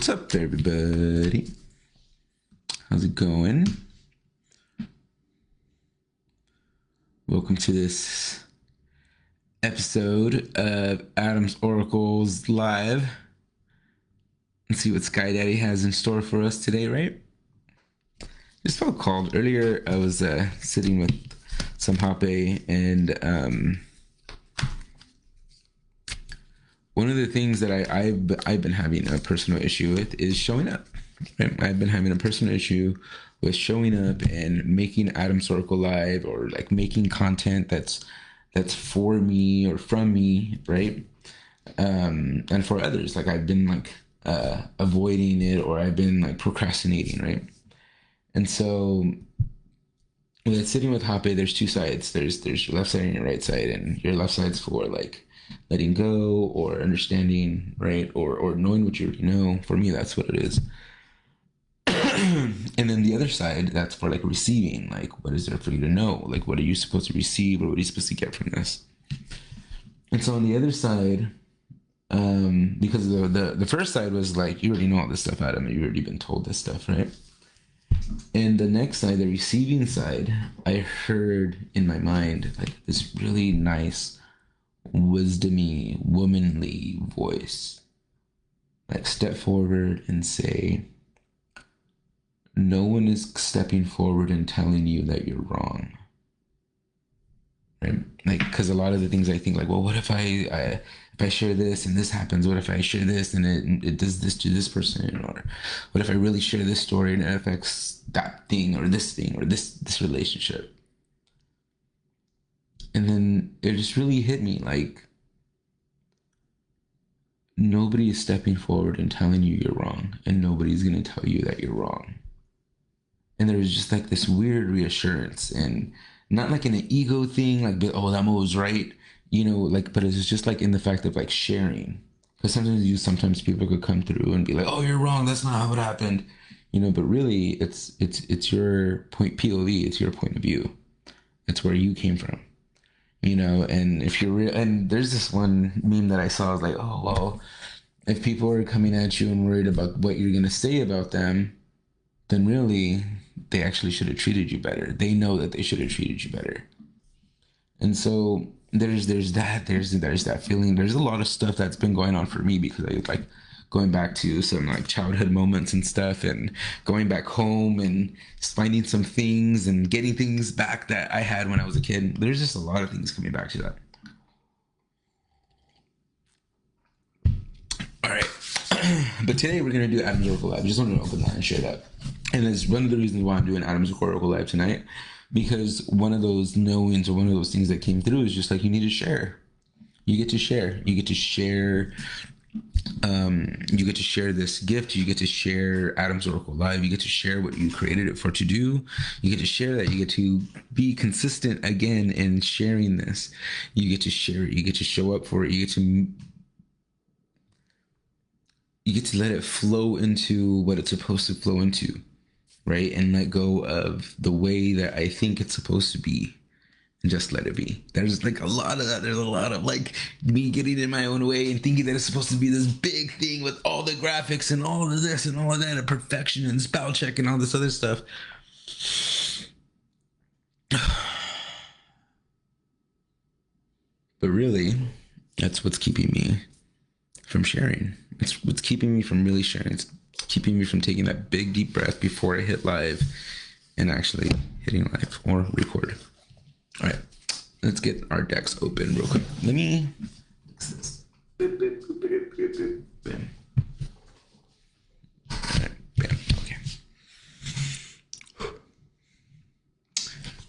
What's up there, everybody? How's it going? Welcome to this episode of Adam's Oracles Live. Let's see what Sky Daddy has in store for us today, right? Just felt called. Earlier, I was sitting with some Hape, and one of the things that I've been having a personal issue with is showing up. Right? I've been having a personal issue with showing up and making Adam's Oracle Live, or like making content that's for me or from me, right? And for others, like I've been like avoiding it, or I've been like procrastinating, right? And so when sitting with Hape, there's two sides. There's your left side and your right side, and your left side's for like letting go or understanding, right? Or knowing what you already know. For me, that's what it is. And then the other side, that's for like receiving. Like, what is there for you to know? Like, what are you supposed to receive, or what are you supposed to get from this? And so on the other side, because the first side was like, you already know all this stuff, Adam. You've already been told this stuff, right? And the next side, the receiving side, I heard in my mind like this really nice, wisdomy, womanly voice, like step forward and say, no one is stepping forward and telling you that you're wrong. Right? Like, because a lot of the things I think, like, well, what if I share this and this happens? What if I share this and it does this to this person? Or what if I really share this story and it affects that thing or this relationship? And then it just really hit me, like, nobody is stepping forward and telling you you're wrong, and nobody's going to tell you that you're wrong. And there was just like this weird reassurance, and not like in an ego thing, like, oh, that was right, you know, like, but it's just like in the fact of like sharing. Because sometimes people could come through and be like, oh, you're wrong, that's not how it happened, you know, but really it's your point, POV, it's your point of view. It's where you came from, you know. And if you're real, and there's this one meme that I saw, I was like, oh, well, if people are coming at you and worried about what you're going to say about them, then really they actually should have treated you better. They know that they should have treated you better. And so there's that feeling. There's a lot of stuff that's been going on for me, because I like going back to some like childhood moments and stuff, and going back home and finding some things and getting things back that I had when I was a kid. There's just a lot of things coming back to that. All right. But today we're going to do Adam's Oracle Live. I just wanted to open that and share that. And it's one of the reasons why I'm doing Adam's Oracle Live tonight, because one of those knowings, or one of those things that came through, is just like, you need to share. You get to share. You get to share. You get to share this gift. You get to share Adam's Oracle Live. You get to share what you created it for to do. You get to share that. You get to be consistent again in sharing this. You get to share it. You get to show up for it. You get to let it flow into what it's supposed to flow into, right? And let go of the way that I think it's supposed to be, and just let it be. There's like a lot of that. There's a lot of like me getting in my own way and thinking that it's supposed to be this big thing with all the graphics and all of this and all of that, and perfection and spell check and all this other stuff. But really, that's what's keeping me from sharing. It's what's keeping me from really sharing. It's keeping me from taking that big deep breath before I hit live and actually hitting live or record. All right, let's get our decks open real quick. Let me fix this. Bam. All right, bam. Okay.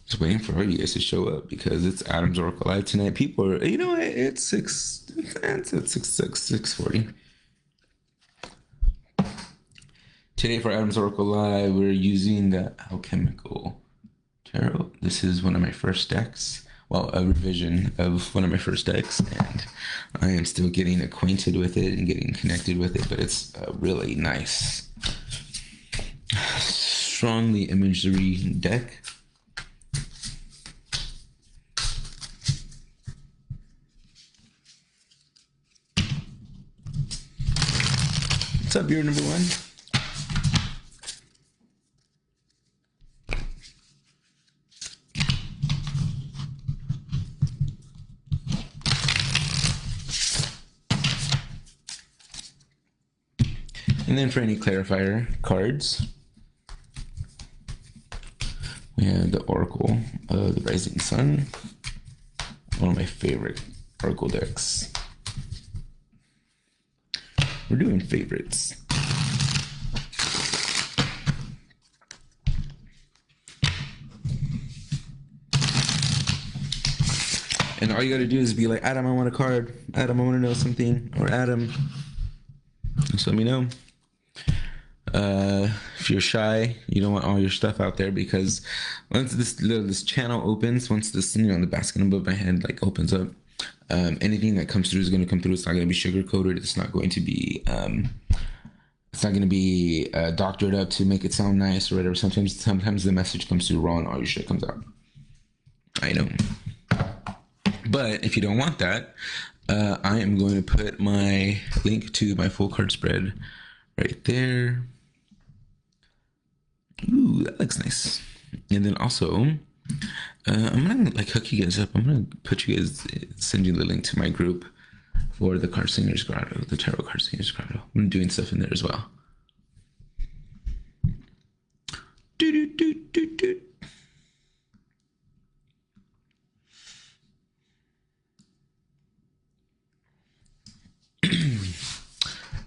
Just waiting for you guys to show up, because it's Adam's Oracle Live tonight. People are, you know, it's 6:40. Today for Adam's Oracle Live, we're using the Alchemical Tarot. This is one of my first decks. Well, a revision of one of my first decks, and I am still getting acquainted with it and getting connected with it, but it's a really nice, strongly imagery deck. What's up, viewer number one? And then for any clarifier cards, we have the Oracle of the Rising Sun. One of my favorite Oracle decks. We're doing favorites. And all you gotta do is be like, Adam, I want a card. Adam, I want to know something. Or Adam, just let me know. If you're shy, you don't want all your stuff out there, because once this channel opens, once this, the basket above my head like opens up, anything that comes through is going to come through. It's not going to be sugar coated. It's not going to be doctored up to make it sound nice or whatever. Sometimes the message comes through raw and all your shit comes out. I know. But if you don't want that, I am going to put my link to my full card spread right there. Ooh, that looks nice. And then also, I'm gonna like hook you guys up. I'm gonna send you the link to my group for the Card Slingers Grotto, the Tarot Card Slingers Grotto. I'm doing stuff in there as well.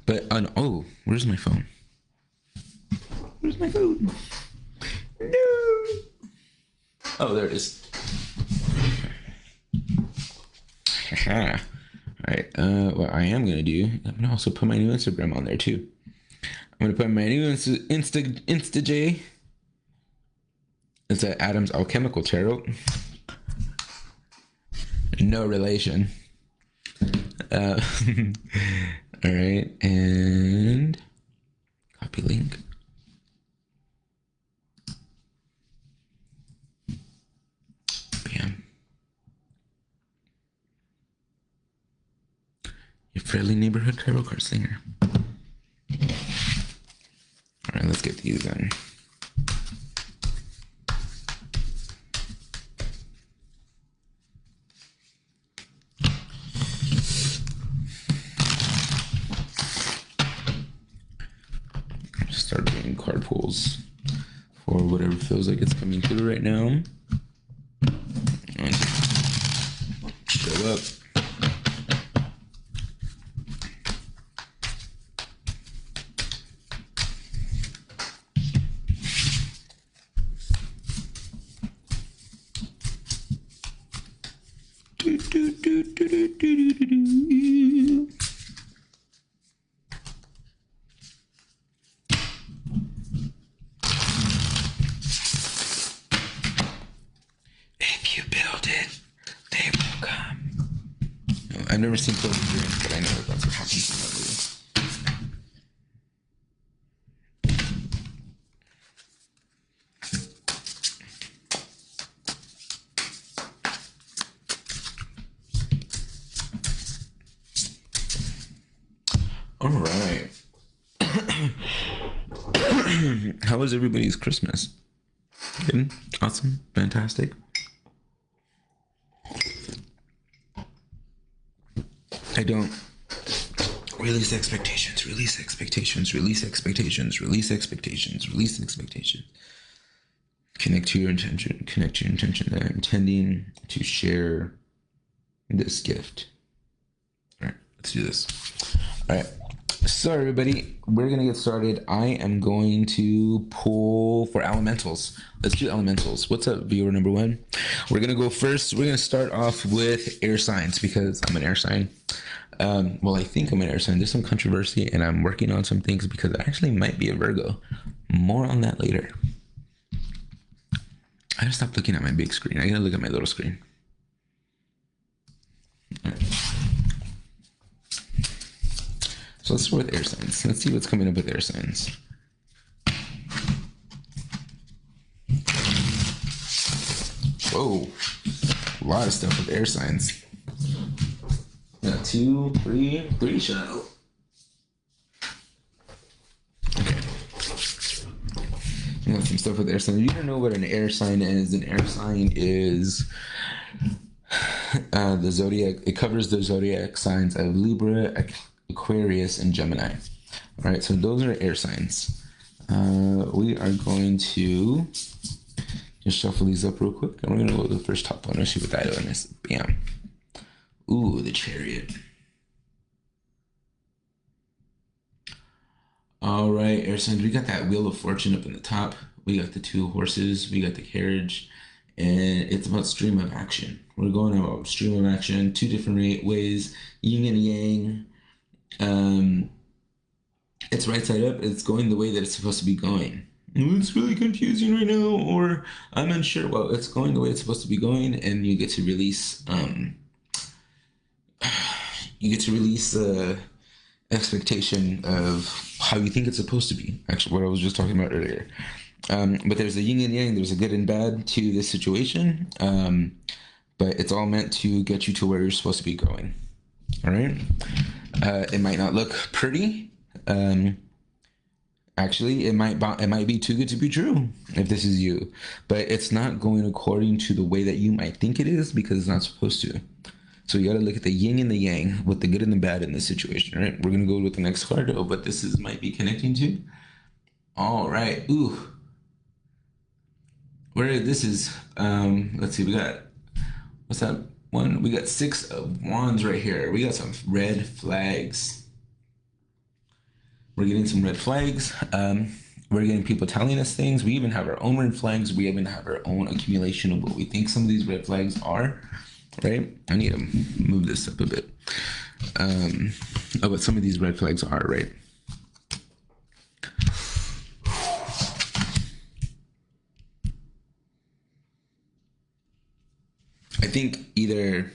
But oh, where's my phone? Where's my phone? No. Oh, there it is. All right. What I am gonna do, I'm gonna also put my new Instagram on there too. I'm gonna put my new InstaJ. It's at Adam's Alchemical Tarot. No relation. All right, and copy link. Bam. Your friendly neighborhood tarot card slinger. All right, let's get these done. Start doing card pulls for whatever feels like it's coming through right now. And show up. I've never seen Close Experience, but I know that that's what happens in that movie. All right. How was everybody's Christmas? Good? Awesome? Fantastic? I don't release expectations, release expectations, release expectations, release expectations, release expectations. Connect to your intention, connect your intention that I'm intending to share this gift. All right, let's do this. All right, so everybody, we're gonna get started. I am going to pull for elementals. Let's do elementals. What's up, viewer number one? We're gonna go first. We're gonna start off with air signs because I'm an air sign. Well, I think I'm an air sign. There's some controversy, and I'm working on some things because I actually might be a Virgo. More on that later. I gotta stop looking at my big screen. I gotta look at my little screen. All right. So let's start with air signs. Let's see what's coming up with air signs. Whoa, a lot of stuff with air signs. Got three show. We got some stuff with air signs. You don't know what an air sign is. An air sign is the zodiac. It covers the zodiac signs of Libra, Aquarius, and Gemini. All right, so those are air signs. We are going to just shuffle these up real quick, and we're gonna go to the first top one. Let's see what that one is. Bam. Ooh, the Chariot. All right, air signs. We got that Wheel of Fortune up in the top. We got the two horses. We got the carriage, and it's about stream of action. We're going about stream of action, two different ways, yin and yang. It's right side up. It's going the way that it's supposed to be going. It's really confusing right now, or I'm unsure. Well, it's going the way it's supposed to be going, and you get to release. You get to release the expectation of how you think it's supposed to be. Actually, what I was just talking about earlier. But there's a yin and yang. There's a good and bad to this situation. But it's all meant to get you to where you're supposed to be going. All right. It might not look pretty. Actually, it might be too good to be true if this is you, but it's not going according to the way that you might think it is because it's not supposed to. So you got to look at the yin and the yang, with the good and the bad in this situation. All right, we're gonna go with the next card. Oh, but this is might be connecting to. All right. Ooh. Where this is? Let's see. We got what's that one? We got 6 of Wands right here. We got some red flags. We're getting some red flags. We're getting people telling us things. We even have our own red flags. We even have our own accumulation of what we think some of these red flags are. Right? I need to move this up a bit. What some of these red flags are, right? I think either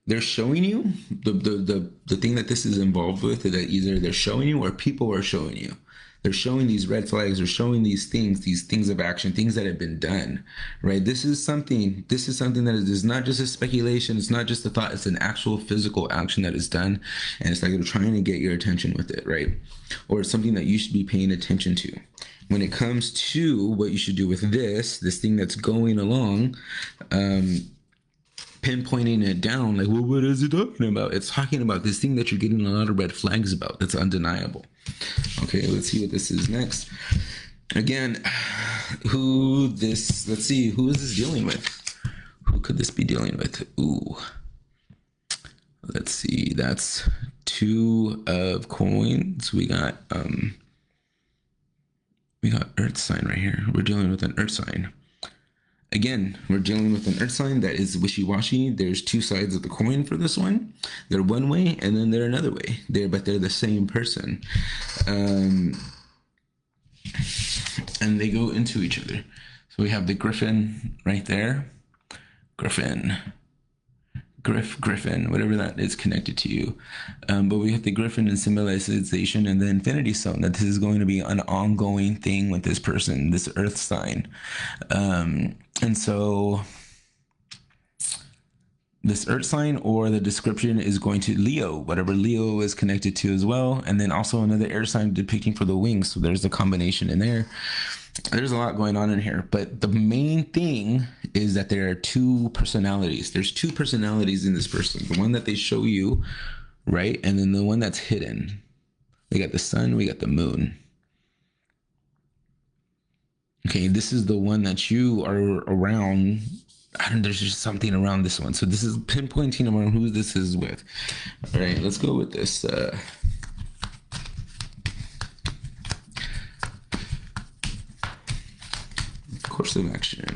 they're showing you the thing that this is involved with, is that either they're showing you or people are showing you. They're showing these red flags, they're showing these things of action, things that have been done, right? This is something that is not just a speculation, it's not just a thought, it's an actual physical action that is done, and it's like they're trying to get your attention with it, right? Or it's something that you should be paying attention to. When it comes to what you should do with this thing that's going along, pinpointing it down, like, well, what is it talking about? It's talking about this thing that you're getting a lot of red flags about. That's undeniable. Okay, let's see what this is next. Again, let's see, who is this dealing with? Who could this be dealing with? Ooh. Let's see, that's 2 of coins. We got Earth sign right here. We're dealing with an Earth sign. Again, we're dealing with an Earth sign that is wishy-washy. There's 2 sides of the coin for this one. They're one way and then they're another way. But they're the same person. And they go into each other. So we have the Griffin right there. Griffin, whatever that is connected to you. But we have the Griffin in symbolization and the Infinity Stone, that this is going to be an ongoing thing with this person, this Earth sign. And so this Earth sign, or the description is going to Leo, whatever Leo is connected to as well. And then also another air sign depicting for the wings. So there's a combination in there. There's a lot going on in here, but the main thing is that there are 2 personalities. There's 2 personalities in this person. The one that they show you, right? And then the one that's hidden. We got the sun, we got the moon. Okay, this is the one that you are around. There's just something around this one. So this is pinpointing around who this is with. All right, let's go with this. Course of action.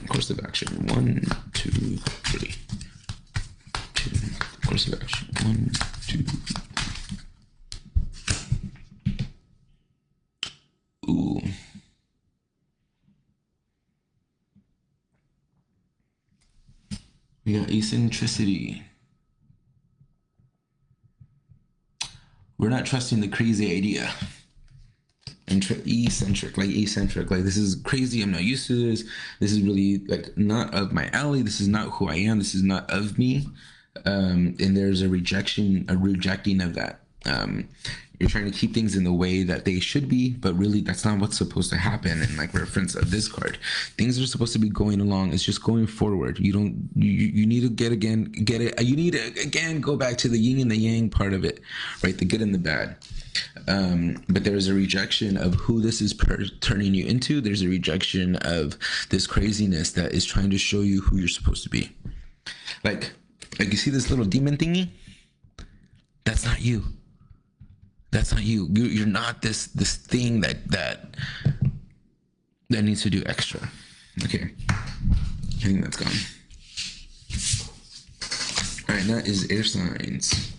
1, 2, 3. Course of action. 1, 2. Ooh. We got eccentricity. We're not trusting the crazy idea. Eccentric, like this is crazy. I'm not used to this. This is really like not of my alley. This is not who I am. This is not of me. And there's a rejecting of that. Um, you're trying to keep things in the way that they should be, but really that's not what's supposed to happen. And like reference of this card, things are supposed to be going along. It's just going forward. You don't. You need to get it. You need to again go back to the yin and the yang part of it, right? The good and the bad. But there's a rejection of who this is turning you into. There's a rejection of this craziness that is trying to show you who you're supposed to be. Like you see this little demon thingy? That's not you. That's not you. You're not this thing that needs to do extra. Okay, I think that's gone. All right, that is air signs.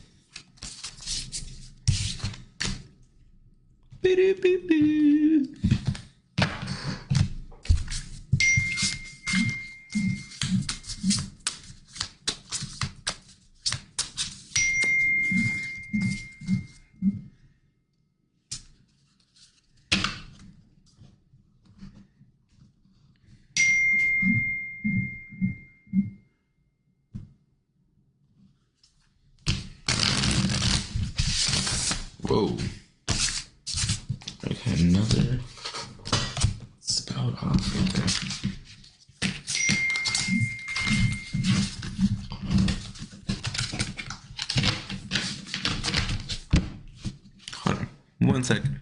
Whoa. Okay, another spout off. Okay. Hold on. 1 second.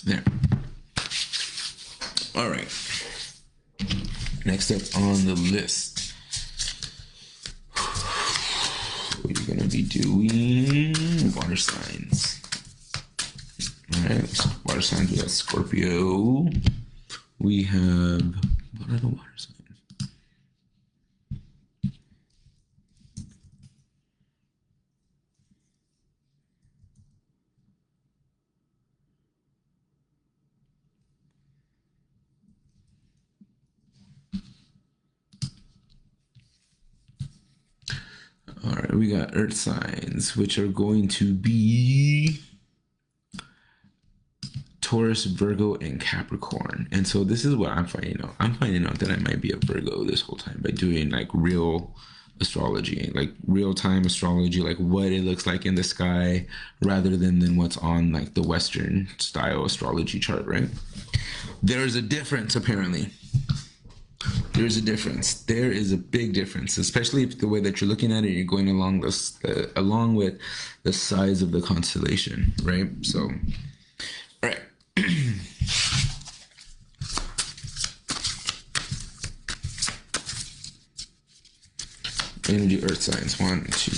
There. All right. Next up on the list, we're going to be doing water signs. All right. Water signs. We got Scorpio. We have, what are the water signs? All right, we got earth signs, which are going to be Taurus, Virgo, and Capricorn. And so this is what I'm finding out. I'm finding out that I might be a Virgo this whole time by doing like real astrology, like real time astrology, like what it looks like in the sky rather than what's on like the Western style astrology chart, right? There's a difference apparently. There's a difference. There is a big difference, especially if the way that you're looking at it, you're going along this, along with the size of the constellation, right? So, all right. Energy, earth signs. 1, 2,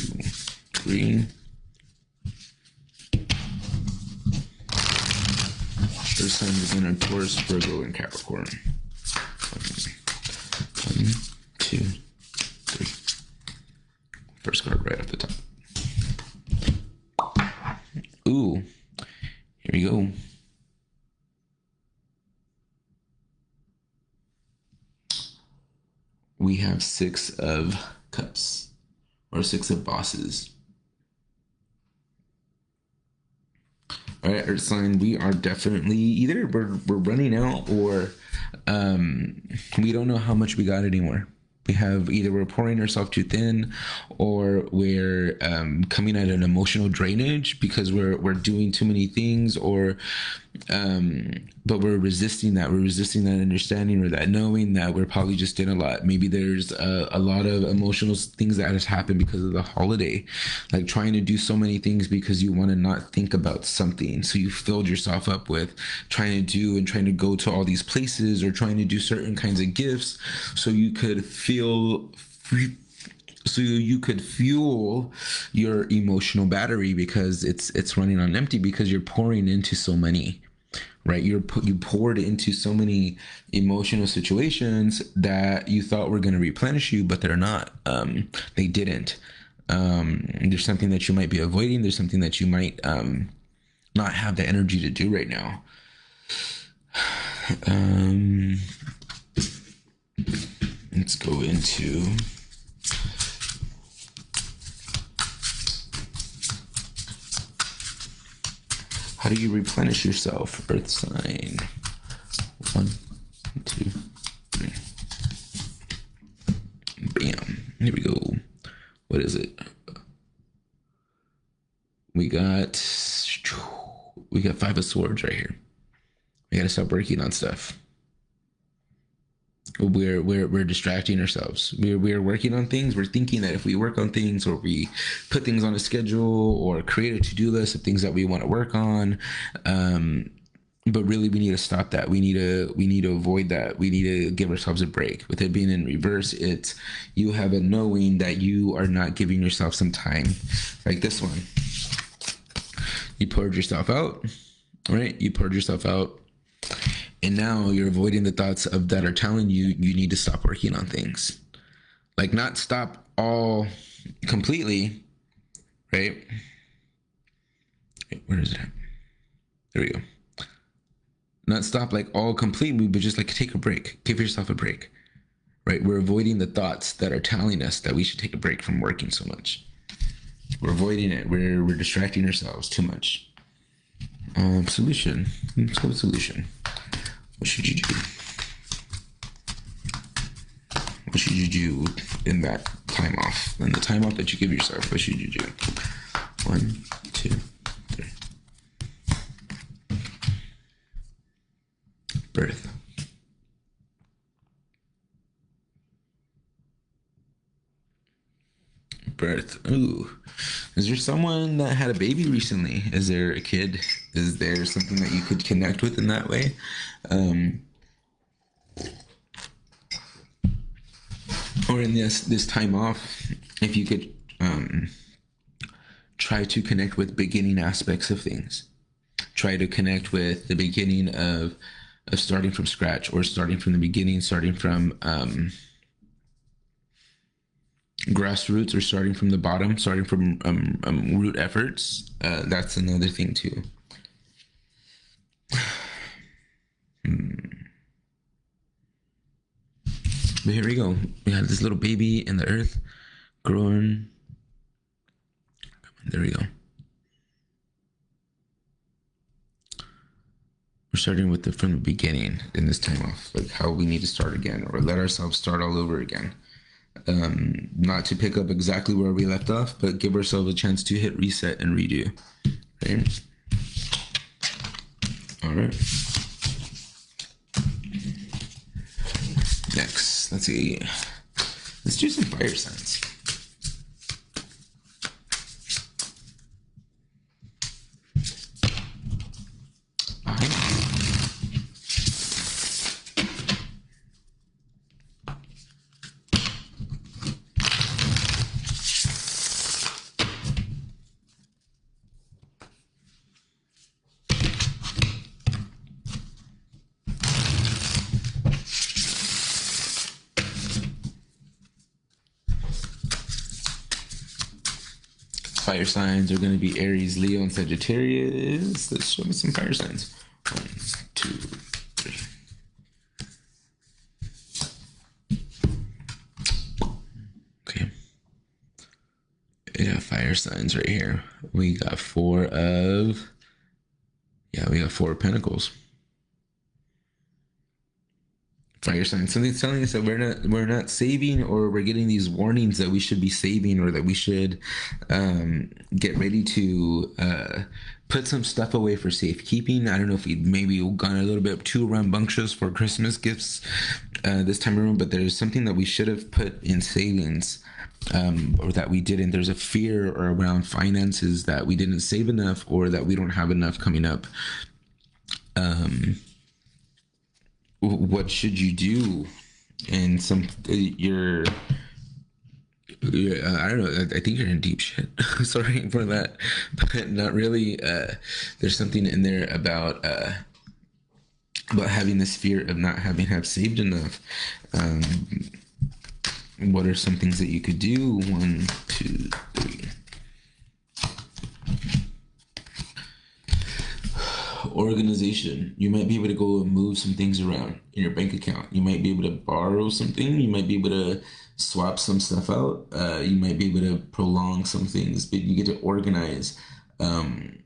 3. Earth signs again are Taurus, Virgo, and Capricorn. 1, 2, 3. First card right off the top. Ooh, here we go. We have 6 of Cups, or 6 of Bosses. All right, Earth sign, we are definitely either we're running out or we don't know how much we got anymore. We have either we're pouring ourselves too thin, or we're coming at an emotional drainage because we're doing too many things, or but we're resisting that. We're resisting that understanding or that knowing that we're probably just did a lot. Maybe there's a lot of emotional things that has happened because of the holiday, like trying to do so many things because you want to not think about something. So you filled yourself up with trying to do and trying to go to all these places or trying to do certain kinds of gifts so you could feel free, so you could fuel your emotional battery because it's running on empty because you're pouring into so many, right? You poured into so many emotional situations that you thought were going to replenish you, but they're not. They didn't. There's something that you might be avoiding. There's something that you might not have the energy to do right now. Um, let's go into how do you replenish yourself? Earth sign. 1, 2, 3. Bam. Here we go. What is it? We got 5 of Swords right here. We gotta stop working on stuff. We're distracting ourselves. We're working on things. We're thinking that if we work on things, or we put things on a schedule, or create a to-do list of things that we want to work on, but really we need to stop that. We need to avoid that. We need to give ourselves a break. With it being in reverse, it's you have a knowing that you are not giving yourself some time. Like this one, you poured yourself out, right? You poured yourself out, and now you're avoiding the thoughts of that are telling you you need to stop working on things. Like, not stop all completely, right? Wait, where is it at? There we go. Not stop like all completely, but just like take a break. Give yourself a break, right? We're avoiding the thoughts that are telling us that we should take a break from working so much. We're avoiding it. We're distracting ourselves too much. Solution. Let's go with solution. What should you do? What should you do in that time off? In the time off that you give yourself, what should you do? 1, 2, 3. Birth. Birth. Ooh. Is there someone that had a baby recently? Is there a kid? Is there something that you could connect with in that way? Um, or in this time off, if you could try to connect with beginning aspects of things. Try to connect with the beginning of starting from scratch, or starting from the beginning, starting from grassroots, or starting from the bottom, starting from root efforts. That's another thing too. But here we go. We have this little baby in the earth growing. There we go. We're starting with from the beginning in this time off, like how we need to start again, or let ourselves start all over again. Not to pick up exactly where we left off, but give ourselves a chance to hit reset and redo. Okay. All right. Next, let's see. Let's do some fire signs. Fire signs are going to be Aries, Leo, and Sagittarius. Let's show me some fire signs. 1, 2, 3. Okay. Yeah, fire signs right here. We got we got 4 of Pentacles. Fire signs. Something's telling us that we're not saving, or we're getting these warnings that we should be saving, or that we should get ready to put some stuff away for safekeeping. I don't know if we maybe gone a little bit too rambunctious for Christmas gifts this time around, but there's something that we should have put in savings, or that we didn't. There's a fear around finances that we didn't save enough, or that we don't have enough coming up. What should you do in some your I don't know, I think you're in deep shit. Sorry for that, but not really. There's something in there about having this fear of not having have saved enough. What are some things that you could do? 1, 2, 3. Organization. You might be able to go and move some things around in your bank account. You might be able to borrow something. You might be able to swap some stuff out. You might be able to prolong some things, but you get to organize um,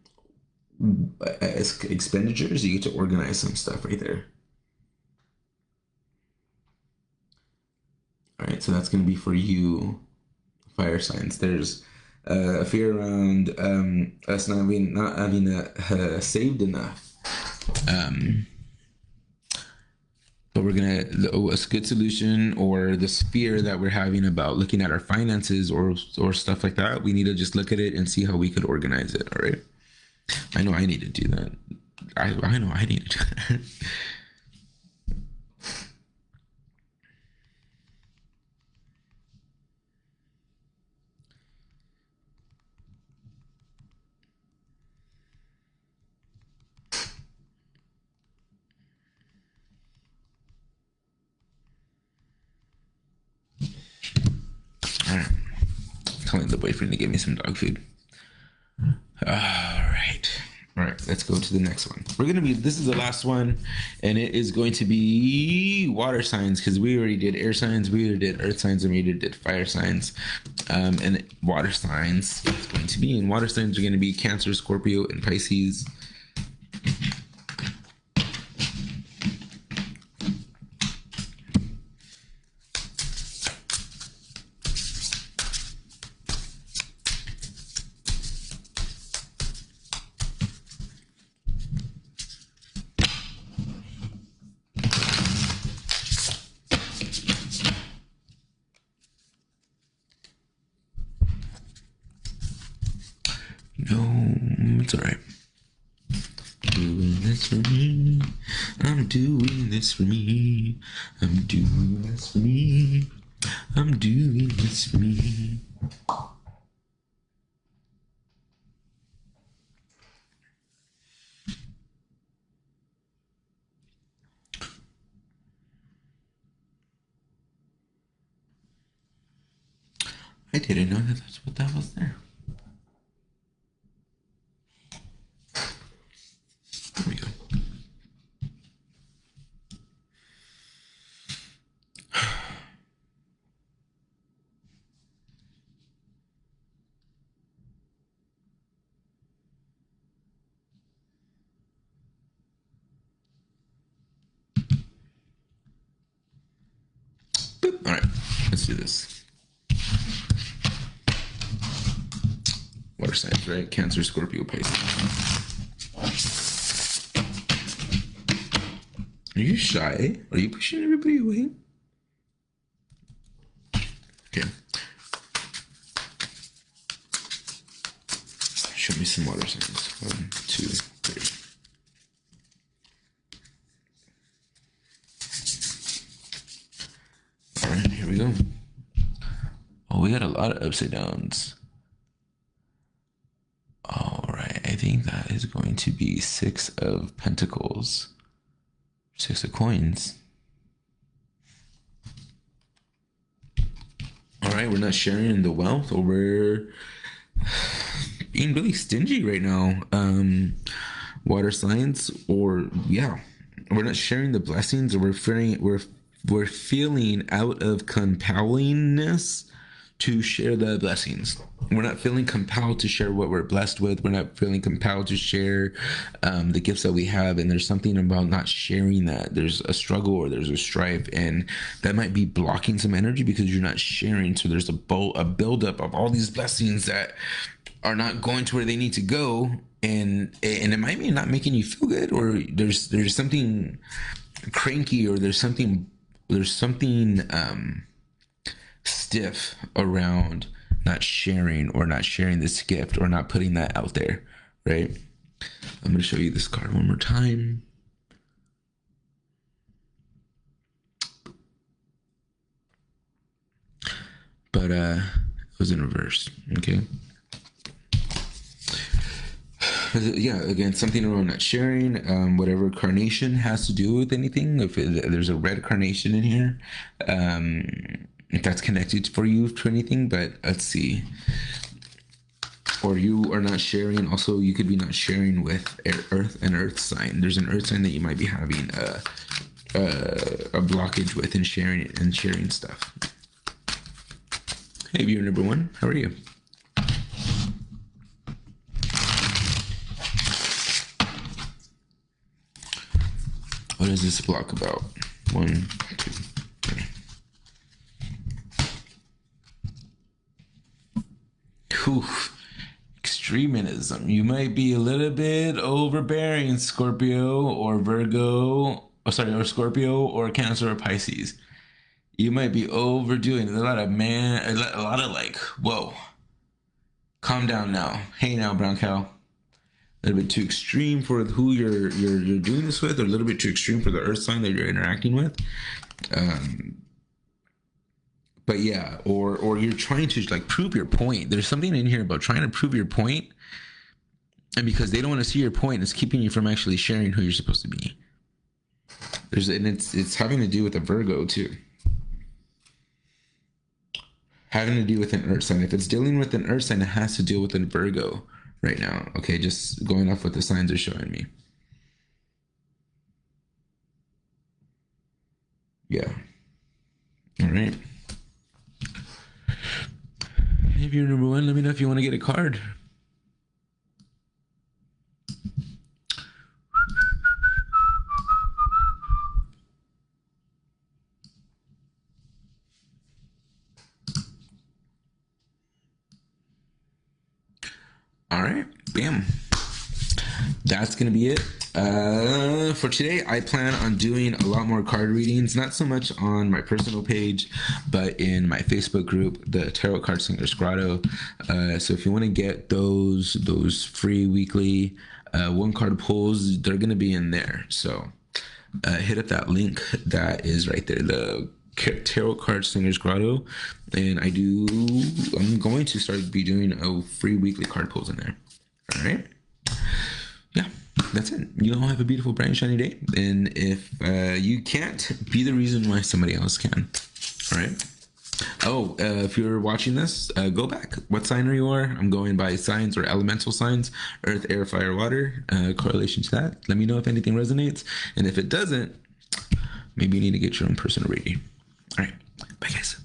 expenditures. You get to organize some stuff right there. All right, so that's going to be for you, fire signs. There's a fear around us not having saved enough. Um, but we're gonna a good solution, or this fear that we're having about looking at our finances or stuff like that. We need to just look at it and see how we could organize it. All right. I know I need to do that. I know I need to do that. All right. Telling the boyfriend to give me some dog food. All right. All right, let's go to the next one. This is the last one, and it is going to be water signs, because we already did air signs, we already did earth signs, and we already did fire signs. And water signs is going to be, and water signs are going to be Cancer, Scorpio, and Pisces. No, it's all right. Doing this for me. I'm doing this for me. I'm doing this for me. I'm doing this for me. I didn't know that that's what that was there. There we go. Boop. All right, let's do this. Water signs, right? Cancer, Scorpio, Pisces. Are you shy? Are you pushing everybody away? Okay. Show me some water signs. 1, 2, 3. All right, here we go. Oh, we got a lot of upside downs. All right, I think that is going to be 6 of Pentacles. 6 of Coins. All right, we're not sharing the wealth, or we're being really stingy right now. Water signs, or yeah, we're not sharing the blessings, or we're feeling out of compellingness to share the blessings. We're not feeling compelled to share what we're blessed with. We're not feeling compelled to share the gifts that we have. And there's something about not sharing that. There's a struggle, or there's a strife, and that might be blocking some energy because you're not sharing. So there's a buildup of all these blessings that are not going to where they need to go. And it might be not making you feel good, or there's something cranky, or there's something stiff around not sharing, or not sharing this gift, or not putting that out there, right? I'm going to show you this card one more time. But it was in reverse, okay? Yeah, again, something around not sharing, whatever carnation has to do with anything. If there's a red carnation in here, if that's connected for you to anything, but let's see. Or you are not sharing. Also, you could be not sharing with an earth sign. There's an earth sign that you might be having a blockage with and sharing stuff. Hey, viewer number one, how are you? What is this block about? 1, 2, 3. Whew. Extremism. You might be a little bit overbearing, Scorpio or Virgo. Oh, sorry, or Scorpio or Cancer or Pisces. You might be overdoing it. A lot of like, whoa, calm down now. Hey now, brown cow. A little bit too extreme for who you're doing this with, or a little bit too extreme for the earth sign that you're interacting with. But yeah, or you're trying to like prove your point. There's something in here about trying to prove your point, and because they don't want to see your point, it's keeping you from actually sharing who you're supposed to be. It's having to do with a Virgo too. Having to do with an earth sign. If it's dealing with an earth sign, it has to deal with a Virgo right now. Okay, just going off what the signs are showing me. Yeah. All right. If you're number one, let me know if you want to get a card. All right, bam. That's gonna be it for today. I plan on doing a lot more card readings, not so much on my personal page, but in my Facebook group, the Tarot Card Slingers Grotto. So if you want to get those free weekly one card pulls, they're gonna be in there. So hit up that link that is right there, the Tarot Card Slingers Grotto, and I'm going to start be doing a free weekly card pulls in there. All right. Yeah, that's it. You all have a beautiful, bright, and shiny day. And if you can't, be the reason why somebody else can. All right. Oh, if you're watching this, go back. What sign are you? I'm going by signs or elemental signs: earth, air, fire, water. Correlation to that. Let me know if anything resonates. And if it doesn't, maybe you need to get your own personal reading. All right. Bye, guys.